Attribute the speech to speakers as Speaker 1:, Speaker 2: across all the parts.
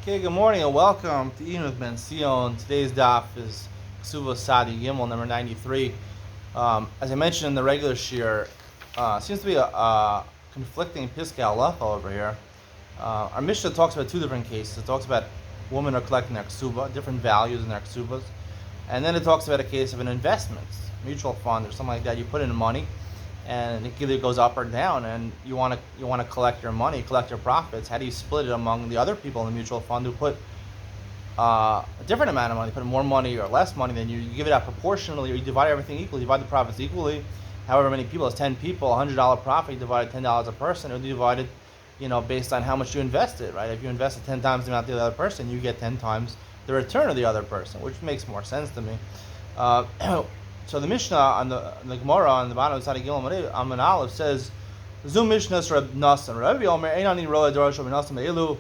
Speaker 1: Okay, good morning and welcome to Iyun with Benzion. Today's daf is Kesubos Gimel number 93. As I mentioned in the regular shir, seems to be a conflicting Piskei Halacha over here. Our Mishnah talks about two different cases. It talks about women are collecting their ksuba, different values in their ksubas, and then it talks about a case of an investment, mutual fund or something like that. You put in money, and it either goes up or down, and you want to collect your money, collect your profits. How do you split it among the other people in the mutual fund who put a different amount of money, put more money or less money than you? You give it out proportionally, or you divide everything equally. You divide the profits equally. However many people, it's 10 people, $100 profit, you divide $10 a person, or you divide it, based on how much you invested, right? If you invested 10 times the amount of the other person, you get 10 times the return of the other person, which makes more sense to me. So the Mishnah on the Gemara on the bottom of Sadi Gilam Amin Aleph says, "Zum Mishnah's Reb Nasan. Rabbi Omer Einani Roa Dorosh Reb Nasan Elu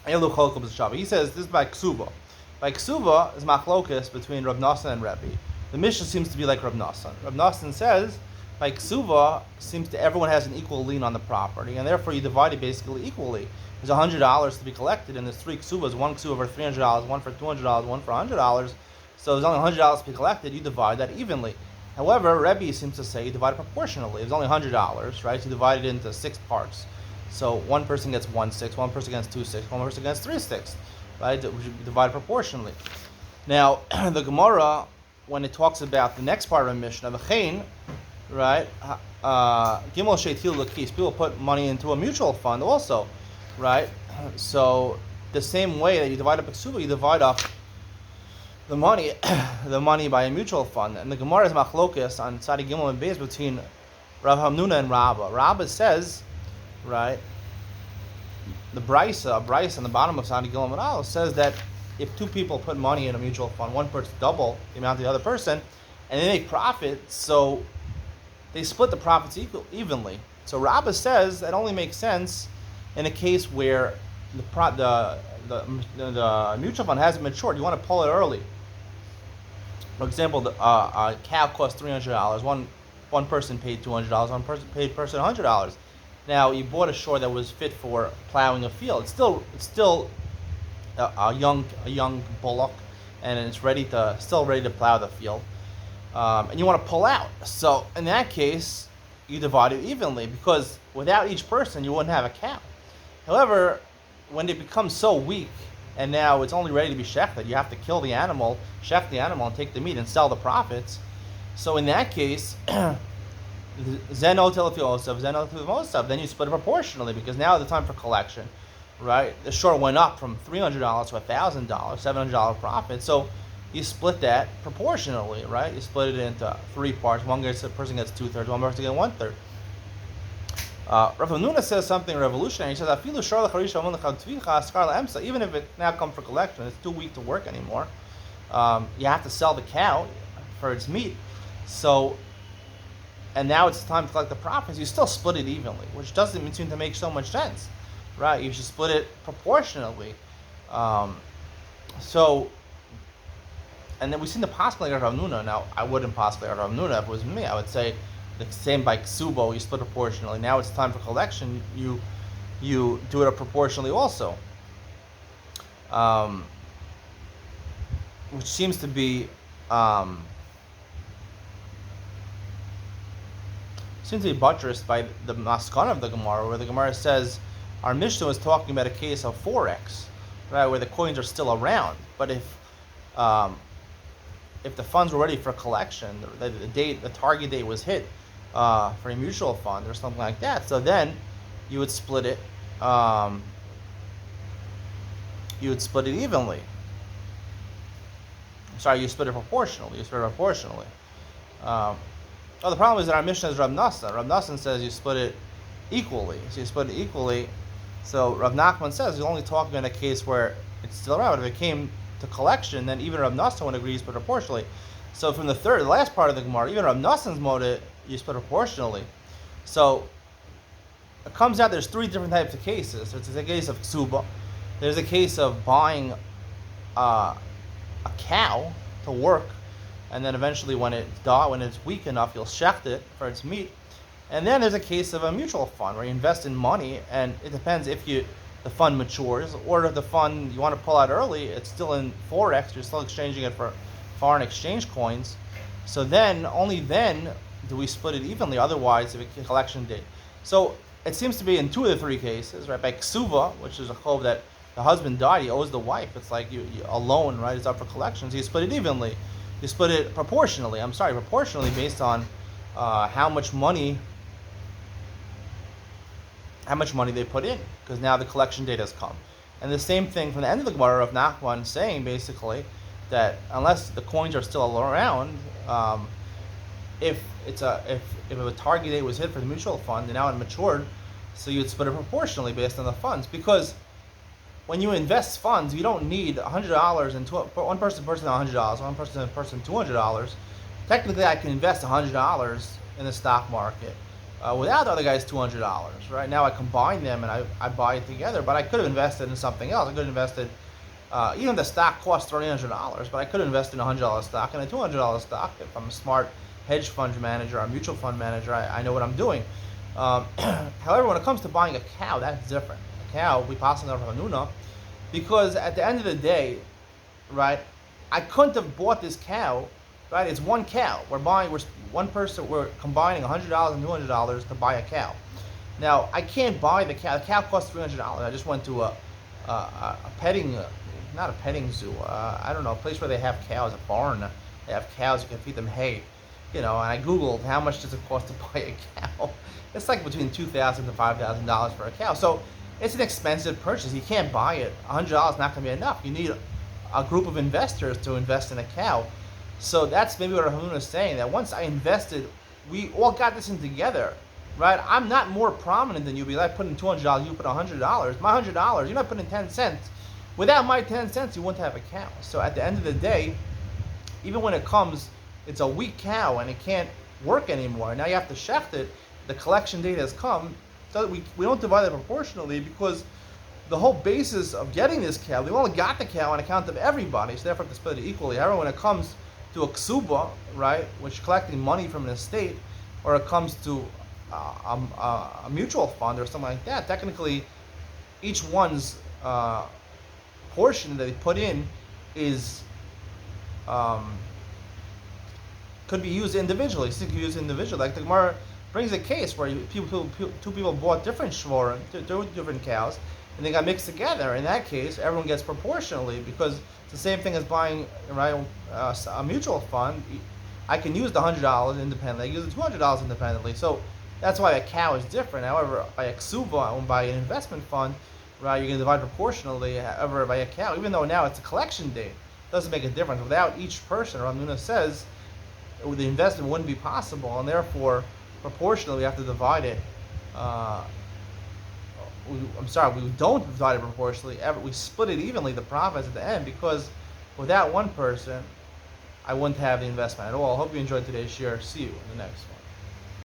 Speaker 1: Cholkol B'Shabbat." He says this is by Ksuba. By Ksuba is machlokas between Reb Nasan and Rebbe. The Mishnah seems to be like Reb Nasan. Reb Nasan says by Ksuba seems to everyone has an equal lien on the property, and therefore you divide it basically equally. There's $100 to be collected, and there's three ksubas: one ksuba for $300, one for $200, one for $100. So there's only $100 to be collected. You divide that evenly. However, Rebbe seems to say you divide it proportionally. There's only $100, right? So you divide it into 6 parts. So one person gets 1/6, one person gets 2/6, one person gets 3/6, right? Which you divide proportionally. Now, the Gemara, when it talks about the next part of the Mishnah, the Chain, right? Gimel Sheitil Lakis. People put money into a mutual fund also, right? So the same way that you divide up a ksuba, you divide up the money by a mutual fund. And the Gemara is machlokas on Tzadi Gimel and Beis between Rav Hamnuna and Rabba. Rabba says, right, the Brisa on the bottom of Tzadi Gimel and Aleph says that if two people put money in a mutual fund, one person double the amount of the other person, and they make profit, so they split the profits evenly. So Rabba says that only makes sense in a case where the mutual fund hasn't matured. You want to pull it early. For example, a cow costs $300. One person paid $200. One person paid $100. Now you bought a shore that was fit for plowing a field. It's still a young bullock, and it's still ready to plow the field. And you want to pull out. So in that case, you divide it evenly, because without each person, you wouldn't have a cow. However, when it becomes so weak, and now it's only ready to be shechted, you have to kill the animal, shecht the animal, and take the meat and sell the profits. So in that case, then you split it proportionally, because now the time for collection, right? The shore went up from $300 to $1,000, $700 profit. So you split that proportionally, right? You split it into 3 parts. One person gets 2/3, one person gets 1/3. Rav Hamnuna says something revolutionary. He says, even if it now comes for collection, it's too weak to work anymore. You have to sell the cow for its meat. So, and now it's time to collect the profits. You still split it evenly, which doesn't seem to make so much sense, right? You should split it proportionally. And then we've seen the possible like Rav Hamnuna. Now, I wouldn't possibly like Rav Hamnuna if it was me. I would say the same by Ksubo, you split proportionally. Now it's time for collection, you do it proportionally also. Which seems to be buttressed by the Maskana of the Gemara, where the Gemara says our Mishnah was talking about a case of Forex, right, where the coins are still around. But if the funds were ready for collection, the target date was hit for a mutual fund or something like that, so then you would split it. Evenly. Sorry, you split it proportionally. The problem is that our Mishnah is Rav Nasan. Rav Nasan says you split it equally. So Rav Nachman says he's only talking in a case where it's still around. But if it came to collection, then even Rav Nasan would agree to split proportionally. So from the last part of the Gemara, even Rav Nasan's motive, you split proportionally. So it comes out there's 3 different types of cases. There's a case of ksuba. There's a case of buying a cow to work, and then eventually when it's weak enough, you'll shecht it for its meat. And then there's a case of a mutual fund where you invest in money, and it depends if you the fund matures, or if the fund you want to pull out early, it's still in forex, you're still exchanging it for foreign exchange coins. So then, only then, do we split it evenly. Otherwise, if it's collection date. So it seems to be in two of the three cases, right? By ksuva, which is a chov that the husband died, he owes the wife. It's like you a loan, right? It's up for collections. You split it evenly. You split it proportionally. Proportionally based on how much money they put in, because now the collection date has come. And the same thing from the end of the Gemara of Nachman, saying basically that unless the coins are still around, if a target date was hit for the mutual fund and now it matured, so you'd split it proportionally based on the funds. Because when you invest funds, you don't need $100 and one person $100, one person $200. Technically, I can invest $100 in the stock market without the other guy's $200. Right now, I combine them and I buy it together. But I could have invested in something else. I could have invested. Even the stock costs $300, but I could have invested in a $100 stock and a $200 stock. If I'm a smart hedge fund manager or mutual fund manager, I know what I'm doing. However, when it comes to buying a cow, that's different. A cow, we pass on from Hanuna, because at the end of the day, right, I couldn't have bought this cow, right? It's one cow. We're combining $100 and $200 to buy a cow. Now, I can't buy the cow. The cow costs $300. I just went to a petting, not a petting zoo. I don't know, a place where they have cows, a barn. They have cows. You can feed them hay, and I Googled how much does it cost to buy a cow. It's like between $2,000 to $5,000 for a cow. So it's an expensive purchase. You can't buy it. $100 is not going to be enough. You need a group of investors to invest in a cow. So that's maybe what Hamuna is saying, that once I invested, we all got this in together, right? I'm not more prominent than you because I put in $200, you put $100. My $100, you're not putting 10 cents. Without my 10 cents, you wouldn't have a cow. So at the end of the day, even when it comes, it's a weak cow and it can't work anymore. Now you have to shecht it. The collection date has come. So we don't divide it proportionally, because the whole basis of getting this cow, we only got the cow on account of everybody, so therefore have to split it equally. However, when it comes to a ksuba, right, which is collecting money from an estate, or it comes to a mutual fund or something like that, technically each one's portion that they put in is could be used individually. It could be used individually. Like the Gemara brings a case where two people bought different shvorim, two different cows, and they got mixed together. In that case, everyone gets proportionally, because it's the same thing as buying, right, a mutual fund. I can use the $100 independently. I use the $200 independently. So that's why a cow is different. However, by a ksuba and by an investment fund, right, you're going to divide proportionally. However, by a cow, even though now it's a collection date, it doesn't make a difference. Without each person, Ramuna says, the investment wouldn't be possible, and therefore, proportionally, we have to divide it. We don't divide it proportionally. We split it evenly, the profits at the end, because without one person, I wouldn't have the investment at all. I hope you enjoyed today's share. See you in the next one.